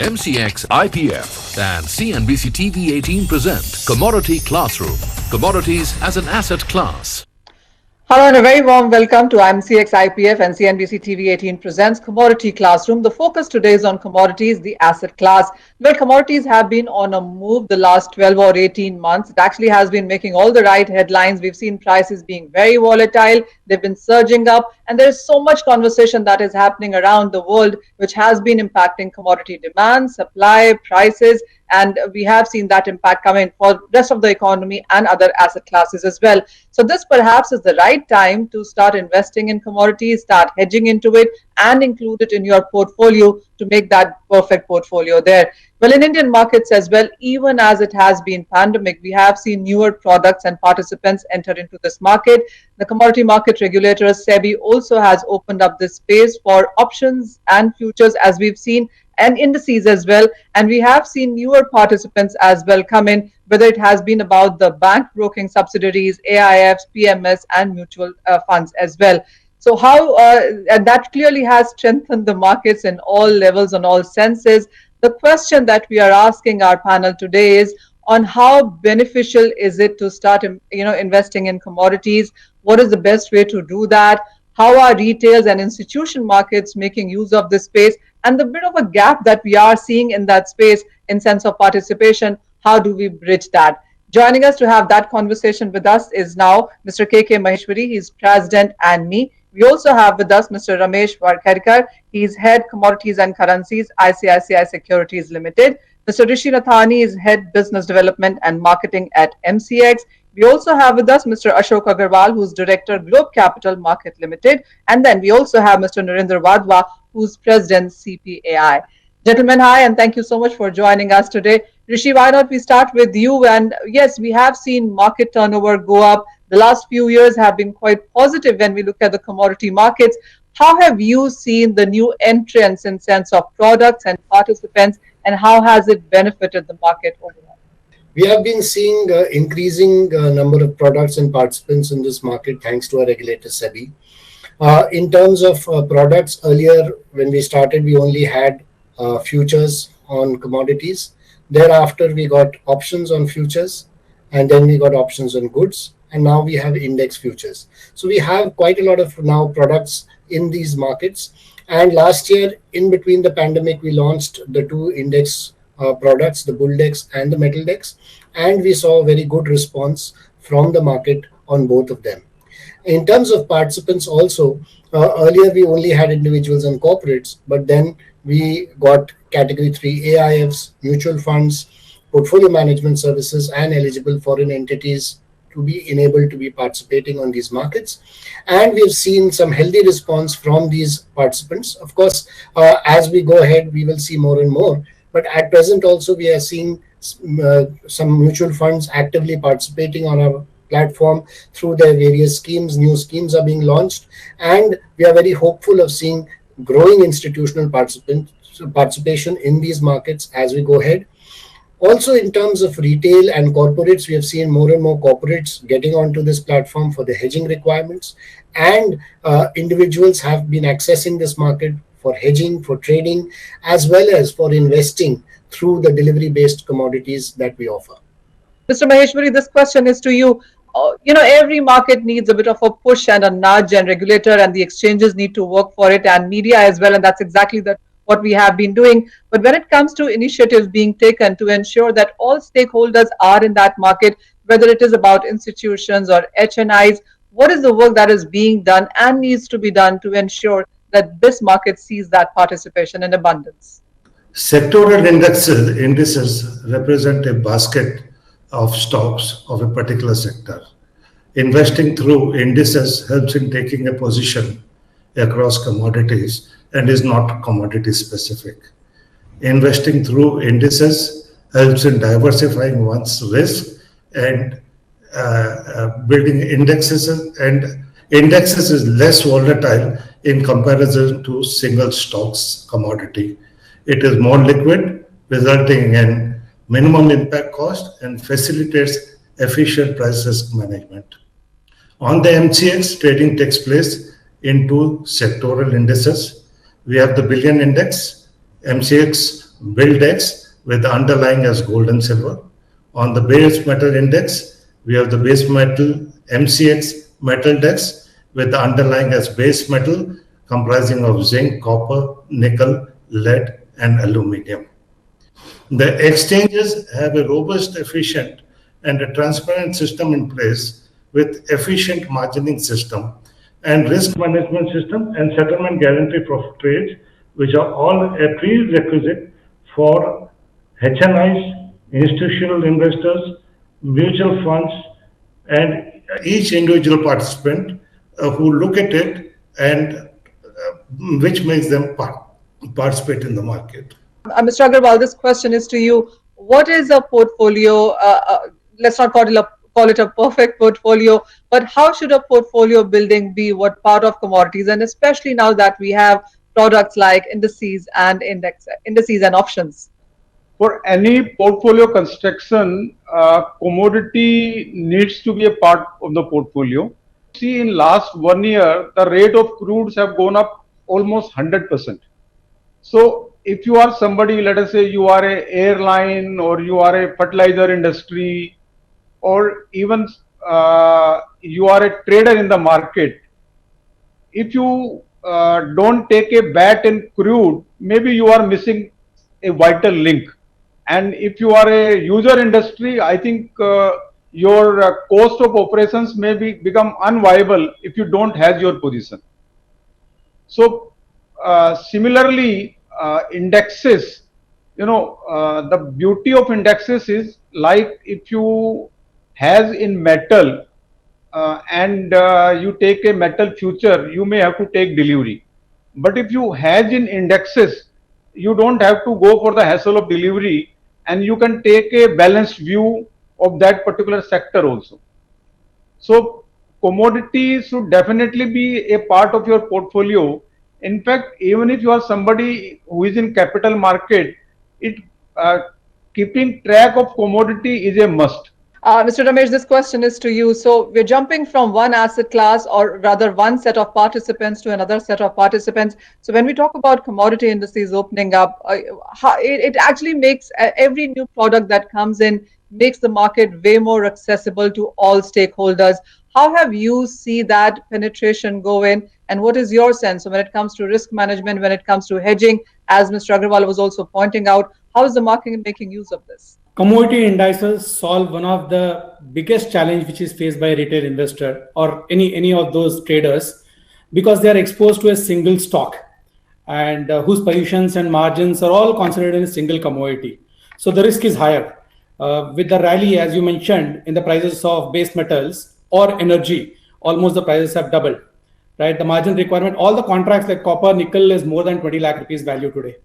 MCX IPF and CNBC TV18 present Commodity Classroom. Commodities as an asset class. Hello and a very warm welcome to MCX IPF and CNBC TV18 presents Commodity Classroom. The focus today is on commodities, the asset class. Well, commodities have been on a move the last 12 or 18 months. It actually has been making all the right headlines. We've seen prices being very volatile. They've been surging up, and there's so much conversation that is happening around the world, which has been impacting commodity demand, supply, prices, and we have seen that impact come in for the rest of the economy and other asset classes as well. So this perhaps is the right time to start investing in commodities, start hedging into it, and include it in your portfolio to make that perfect portfolio there. Well, in Indian markets as well, even as it has been pandemic, we have seen newer products and participants enter into this market. The commodity market regulator, SEBI, also has opened up this space for options and futures, as we've seen, and indices as well. And we have seen newer participants as well come in, whether it has been about the bank broking subsidiaries, AIFs, PMS, and mutual funds as well. So and that clearly has strengthened the markets in all levels, on all senses. The question that we are asking our panel today is on how beneficial is it to start, investing in commodities? What is the best way to do that? How are retails and institution markets making use of this space? And the bit of a gap that we are seeing in that space in sense of participation, how do we bridge that? Joining us to have that conversation with us is now Mr. K.K. Maheshwari. He's president and me. We also have with us Mr. Ramesh Varakhedkar. He's head commodities and currencies, ICICI Securities Limited. Mr. Rishi Nathani is head business development and marketing at MCX. We also have with us Mr. Ashok Agarwal, who's director Globe Capital Market Limited. And then we also have Mr. Narendra Wadhwa, who's president CPAI. Gentlemen, hi, and thank you so much for joining us today. Rishi, why not we start with you? And yes, we have seen market turnover go up. The last few years have been quite positive when we look at the commodity markets. How have you seen the new entrants in sense of products and participants, and how has it benefited the market overall? We have been seeing increasing number of products and participants in this market thanks to our regulator SEBI. In terms of products, earlier when we started, we only had futures on commodities. Thereafter, we got options on futures, and then we got options on goods, and now we have index futures. So we have quite a lot of now products in these markets. And last year, in between the pandemic, we launched the two index products, the Bulldex and the Metaldex, and we saw a very good response from the market on both of them. In terms of participants also, earlier we only had individuals and corporates, but then we got category 3 AIFs, mutual funds, portfolio management services, and eligible foreign entities to be enabled to be participating on these markets. And we've seen some healthy response from these participants. Of course, as we go ahead, we will see more and more. But at present also, we are seeing some mutual funds actively participating on our platform through their various schemes. New schemes are being launched, and we are very hopeful of seeing growing institutional participation in these markets as we go ahead. Also, in terms of retail and corporates, we have seen more and more corporates getting onto this platform for the hedging requirements, and individuals have been accessing this market for hedging, for trading, as well as for investing through the delivery-based commodities that we offer. Mr. Maheshwari, this question is to you. Every market needs a bit of a push and a nudge, and regulator and the exchanges need to work for it, and media as well, and that's exactly what we have been doing. But when it comes to initiatives being taken to ensure that all stakeholders are in that market, whether it is about institutions or HNIs, what is the work that is being done and needs to be done to ensure that this market sees that participation in abundance? Sectoral indices represent a basket of stocks of a particular sector. Investing through indices helps in taking a position across commodities and is not commodity specific. Investing through indices helps in diversifying one's risk and building indexes, and indexes is less volatile in comparison to single stocks commodity. It is more liquid, resulting in minimum impact cost and facilitates efficient price risk management. On the MCX, trading takes place in two sectoral indices. We have the Billion Index, MCX Buildex with the underlying as gold and silver. On the base metal index, we have the base metal MCX metal dex with the underlying as base metal comprising of zinc, copper, nickel, lead and aluminium. The exchanges have a robust, efficient and a transparent system in place with efficient margining system and risk management system and settlement guarantee for trades, which are all a prerequisite for HNIs, institutional investors, mutual funds, and each individual participant who look at it and which makes them participate in the market. Mr. Agarwal, this question is to you. What is a portfolio? Let's not call it a perfect portfolio, but how should a portfolio building be? What part of commodities, and especially now that we have products like indices and options? For any portfolio construction, commodity needs to be a part of the portfolio. See, in last 1 year, the rate of crudes have gone up almost 100%. So if you are somebody, let us say you are a airline or you are a fertilizer industry, or even you are a trader in the market, if you don't take a bet in crude, maybe you are missing a vital link. And if you are a user industry, I think your cost of operations may become unviable if you don't hedge your position. So similarly, indexes, the beauty of indexes is like if you hedge in metal and you take a metal future, you may have to take delivery. But if you hedge in indexes, you don't have to go for the hassle of delivery, and you can take a balanced view of that particular sector also. So commodities should definitely be a part of your portfolio. In fact, even if you are somebody who is in capital market, keeping track of commodity is a must. Mr. Ramesh, this question is to you. So we're jumping from one asset class, or rather one set of participants, to another set of participants. So when we talk about commodity indices opening up, it actually makes every new product that comes in makes the market way more accessible to all stakeholders. How have you seen that penetration go in, and what is your sense when it comes to risk management, when it comes to hedging, as Mr. Agarwal was also pointing out? How is the market making use of this? Commodity indices solve one of the biggest challenge which is faced by retail investor or any of those traders, because they are exposed to a single stock and whose positions and margins are all concentrated in a single commodity. So the risk is higher. With the rally, as you mentioned, in the prices of base metals or energy, almost the prices have doubled, right? The margin requirement, all the contracts like copper, nickel is more than 20 lakh rupees value today.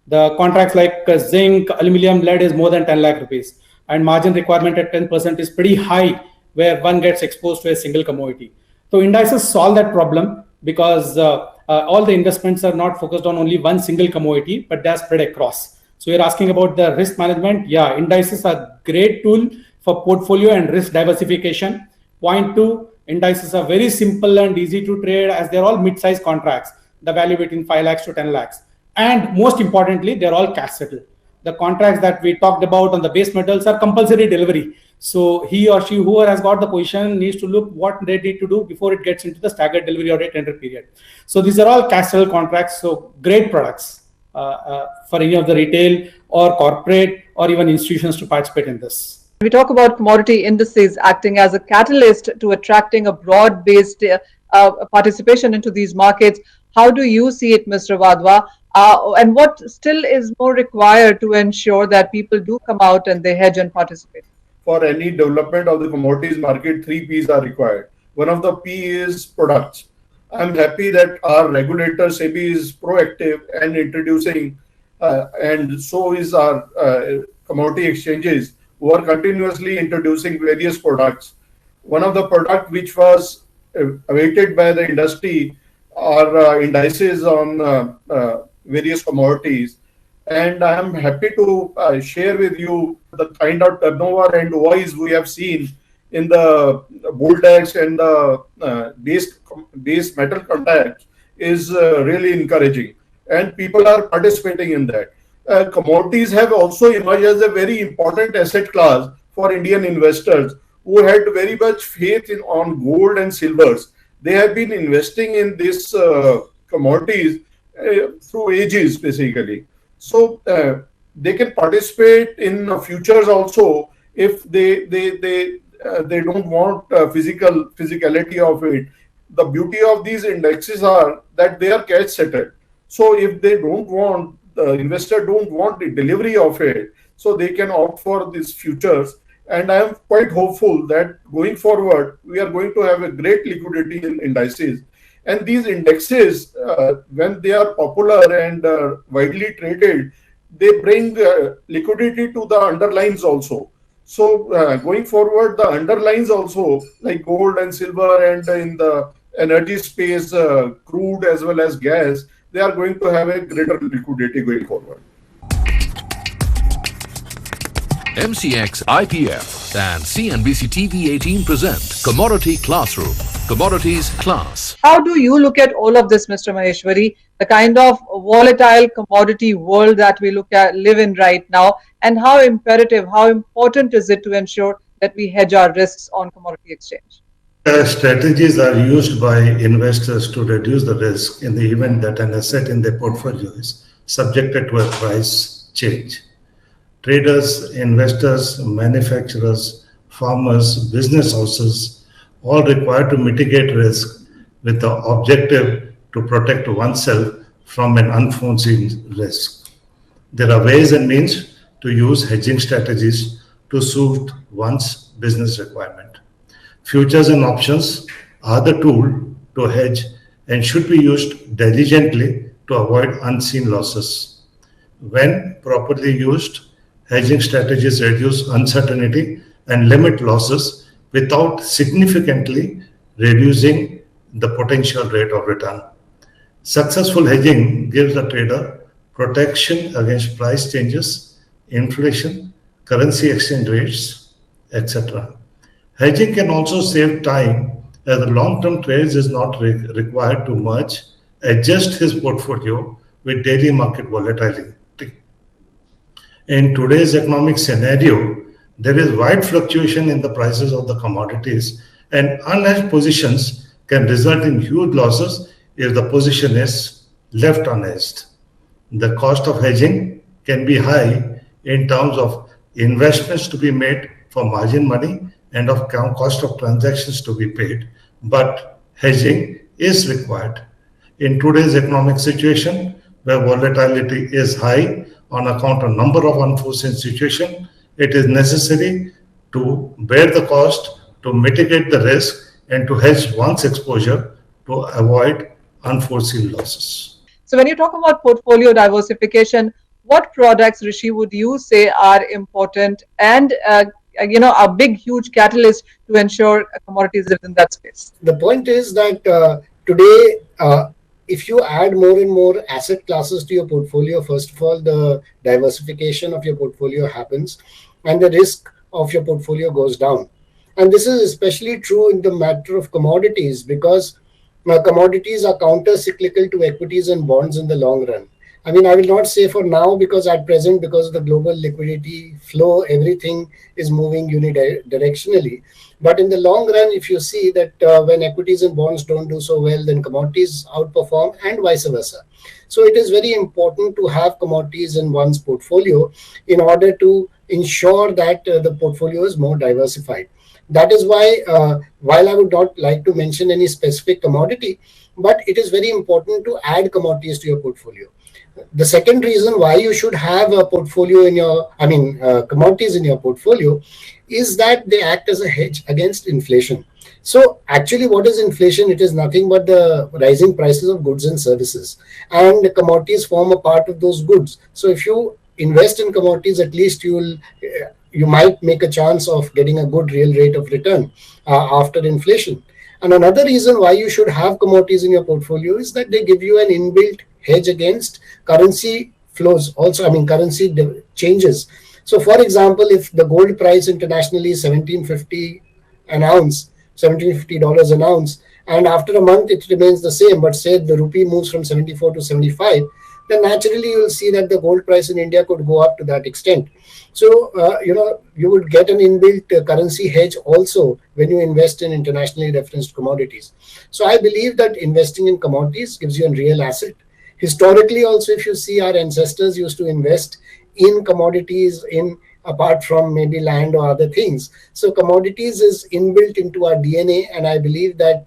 The contracts like zinc, aluminum, lead is more than 10 lakh rupees. And margin requirement at 10% is pretty high, where one gets exposed to a single commodity. So indices solve that problem because all the investments are not focused on only one single commodity, but they are spread across. So you're asking about the risk management. Yeah, indices are great tool for portfolio and risk diversification. Point two, indices are very simple and easy to trade as they're all mid-sized contracts, the value between 5 lakhs to 10 lakhs. And most importantly, they're all cash settled. The contracts that we talked about on the base metals are compulsory delivery. So he or she, whoever has got the position, needs to look what they need to do before it gets into the staggered delivery or a tender period. So these are all cash settled contracts. So great products for any of the retail or corporate or even institutions to participate in this. We talk about commodity indices acting as a catalyst to attracting a broad-based participation into these markets. How do you see it, Mr. Wadhwa? And what still is more required to ensure that people do come out and they hedge and participate? For any development of the commodities market, 3 P's are required. One of the P is products. I'm happy that our regulator SEBI is proactive and introducing, and so is our commodity exchanges, who are continuously introducing various products. One of the products which was awaited by the industry are indices on various commodities, and I am happy to share with you the kind of turnover and voice we have seen in the bulldex and the base metal contracts is really encouraging, and people are participating in that. commodities have also emerged as a very important asset class for Indian investors who had very much faith on gold and silvers. They have been investing in these commodities through ages, basically. So they can participate in futures also if they don't want physicality of it. The beauty of these indexes are that they are cash settled. So if they don't want, the investor don't want the delivery of it, so they can opt for these futures. And I am quite hopeful that going forward, we are going to have a great liquidity in indices. And these indexes, when they are popular and widely traded, they bring liquidity to the underlines also. So going forward, the underlines also, like gold and silver, and in the energy space, crude as well as gas, they are going to have a greater liquidity going forward. MCX IPF and CNBC TV18 present Commodity Classroom. Commodities Class. How do you look at all of this, Mr. Maheshwari? The kind of volatile commodity world that we live in right now, and how imperative, how important is it to ensure that we hedge our risks on commodity exchange? Strategies are used by investors to reduce the risk in the event that an asset in their portfolio is subjected to a price change. Traders, investors, manufacturers, farmers, business houses, all required to mitigate risk with the objective to protect oneself from an unforeseen risk. There are ways and means to use hedging strategies to suit one's business requirement. Futures and options are the tool to hedge and should be used diligently to avoid unseen losses. When properly used, hedging strategies reduce uncertainty and limit losses without significantly reducing the potential rate of return. Successful hedging gives the trader protection against price changes, inflation, currency exchange rates, etc. Hedging can also save time as the long-term trades is not required to merge, adjust his portfolio with daily market volatility. In today's economic scenario, there is wide fluctuation in the prices of the commodities, and unhedged positions can result in huge losses if the position is left unhedged. The cost of hedging can be high in terms of investments to be made for margin money and of cost of transactions to be paid, but hedging is required. In today's economic situation, where volatility is high on account of number of unforeseen situations, it is necessary to bear the cost, to mitigate the risk, and to hedge one's exposure to avoid unforeseen losses. So when you talk about portfolio diversification, what products, Rishi, would you say are important and a big, huge catalyst to ensure commodities is in that space? The point is that today, if you add more and more asset classes to your portfolio, first of all, the diversification of your portfolio happens and the risk of your portfolio goes down. And this is especially true in the matter of commodities, because commodities are counter-cyclical to equities and bonds in the long run. I mean, I will not say for now, because at present, because of the global liquidity flow, everything is moving unidirectionally. But in the long run, if you see that when equities and bonds don't do so well, then commodities outperform and vice versa. So it is very important to have commodities in one's portfolio in order to ensure that the portfolio is more diversified. That is why, while I would not like to mention any specific commodity, but it is very important to add commodities to your portfolio. The second reason why you should have a portfolio in your, commodities in your portfolio is that they act as a hedge against inflation. So actually, what is inflation? It is nothing but the rising prices of goods and services, and the commodities form a part of those goods. So if you invest in commodities, at least you might make a chance of getting a good real rate of return after inflation. And another reason why you should have commodities in your portfolio is that they give you an inbuilt hedge against currency flows, also, currency changes. So for example, if the gold price internationally is $17.50 an ounce, $17.50 an ounce, and after a month it remains the same, but say the rupee moves from 74 to 75, then naturally you'll see that the gold price in India could go up to that extent. So, you would get an inbuilt currency hedge also when you invest in internationally referenced commodities. So I believe that investing in commodities gives you a real asset. Historically, also, if you see, our ancestors used to invest in commodities in apart from maybe land or other things. So commodities is inbuilt into our DNA, and I believe that,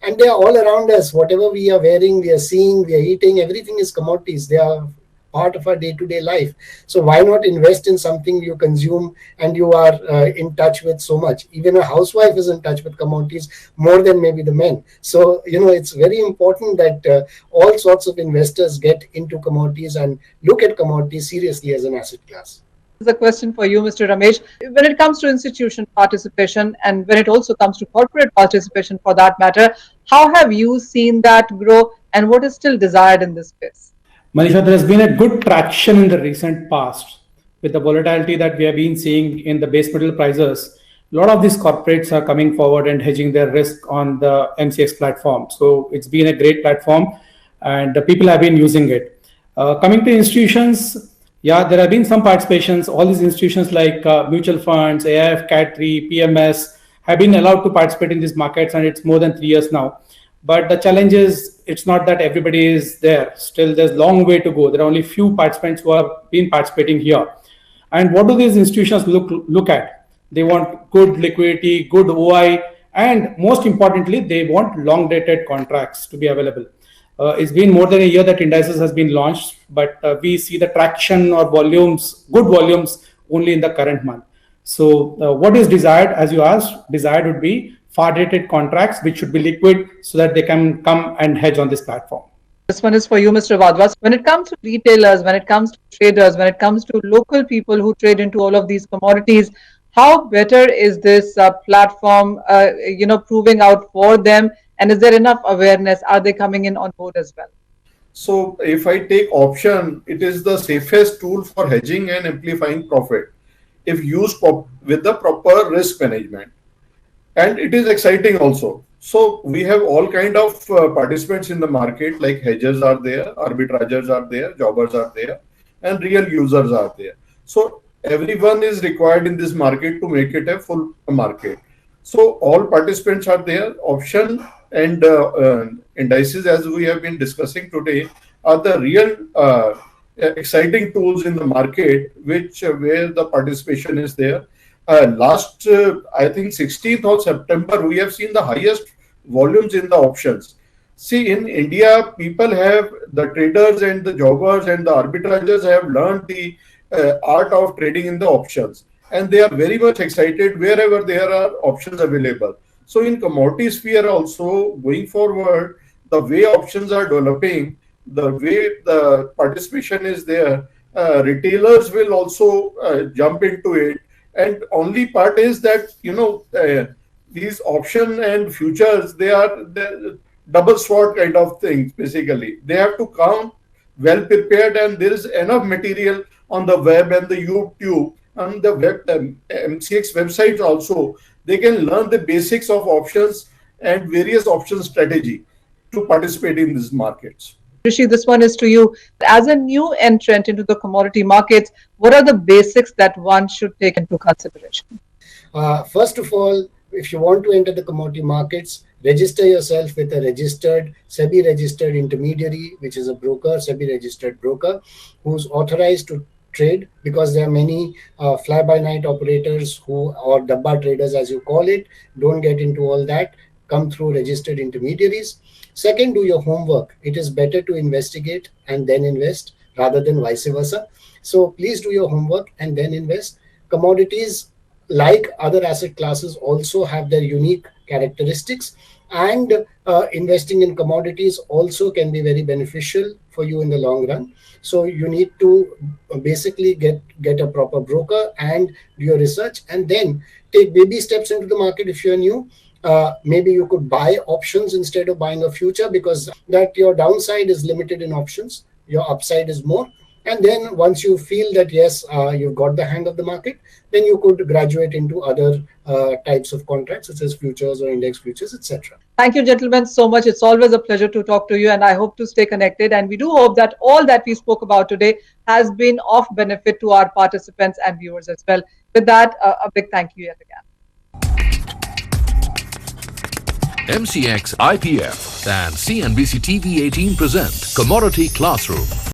and they are all around us. Whatever we are wearing, we are seeing, we are eating, everything is commodities. They are part of our day-to-day life. So why not invest in something you consume and you are in touch with so much? Even a housewife is in touch with commodities more than maybe the men. So, it's very important that all sorts of investors get into commodities and look at commodities seriously as an asset class. This is a question for you, Mr. Ramesh. When it comes to institution participation and when it also comes to corporate participation for that matter, how have you seen that grow and what is still desired in this space? Manisha, there has been a good traction in the recent past with the volatility that we have been seeing in the base metal prices. A lot of these corporates are coming forward and hedging their risk on the MCX platform. So it's been a great platform and the people have been using it. Coming to institutions, yeah, there have been some participations. All these institutions like mutual funds, AIF, CAT3, PMS have been allowed to participate in these markets, and it's more than 3 years now. But the challenge is, it's not that everybody is there. Still, there's a long way to go. There are only few participants who have been participating here. And what do these institutions look at? They want good liquidity, good OI, and most importantly, they want long-dated contracts to be available. It's been more than a year that indices has been launched, but we see the traction or volumes, good volumes, only in the current month. So what is desired, as you asked, desired would be far-dated contracts, which should be liquid so that they can come and hedge on this platform. This one is for you, Mr. Vadva. When it comes to retailers, when it comes to traders, when it comes to local people who trade into all of these commodities, how better is this platform, proving out for them? And is there enough awareness? Are they coming in on board as well? So if I take option, it is the safest tool for hedging and amplifying profit if used with the proper risk management. And it is exciting also. So we have all kind of participants in the market, like hedgers are there, arbitragers are there, jobbers are there, and real users are there. So everyone is required in this market to make it a full market. So all participants are there. Option and indices, as we have been discussing today, are the real exciting tools in the market, where the participation is there. Last, I think 16th of September, we have seen the highest volumes in the options. See, in India, people have, the traders and the jobbers and the arbitragers have learned the art of trading in the options. And they are very much excited wherever there are options available. So in commodity sphere also, going forward, the way options are developing, the way the participation is there, retailers will also jump into it. And only part is that, these option and futures, they are double sword kind of things, basically. They have to come well prepared, and there is enough material on the web and the YouTube and the web MCX websites also. They can learn the basics of options and various option strategy to participate in these markets. Rishi, this one is to you. As a new entrant into the commodity markets, what are the basics that one should take into consideration? First of all, if you want to enter the commodity markets, register yourself with a registered, SEBI-registered intermediary, which is a broker, SEBI-registered broker, who's authorized to trade, because there are many fly-by-night operators or dabba traders, as you call it, don't get into all that, come through registered intermediaries. Second, do your homework. It is better to investigate and then invest rather than vice versa. So please do your homework and then invest. Commodities, like other asset classes, also have their unique characteristics, and investing in commodities also can be very beneficial for you in the long run. So you need to basically get a proper broker and do your research, and then take baby steps into the market. If you're new, maybe you could buy options instead of buying a future, because that your downside is limited in options, your upside is more. And then once you feel that, yes, you've got the hang of the market, then you could graduate into other types of contracts, such as futures or index futures, etc. Thank you, gentlemen, so much. It's always a pleasure to talk to you, and I hope to stay connected. And we do hope that all that we spoke about today has been of benefit to our participants and viewers as well. With that, a big thank you yet again. MCX IPF and CNBC TV18 present Commodity Classroom.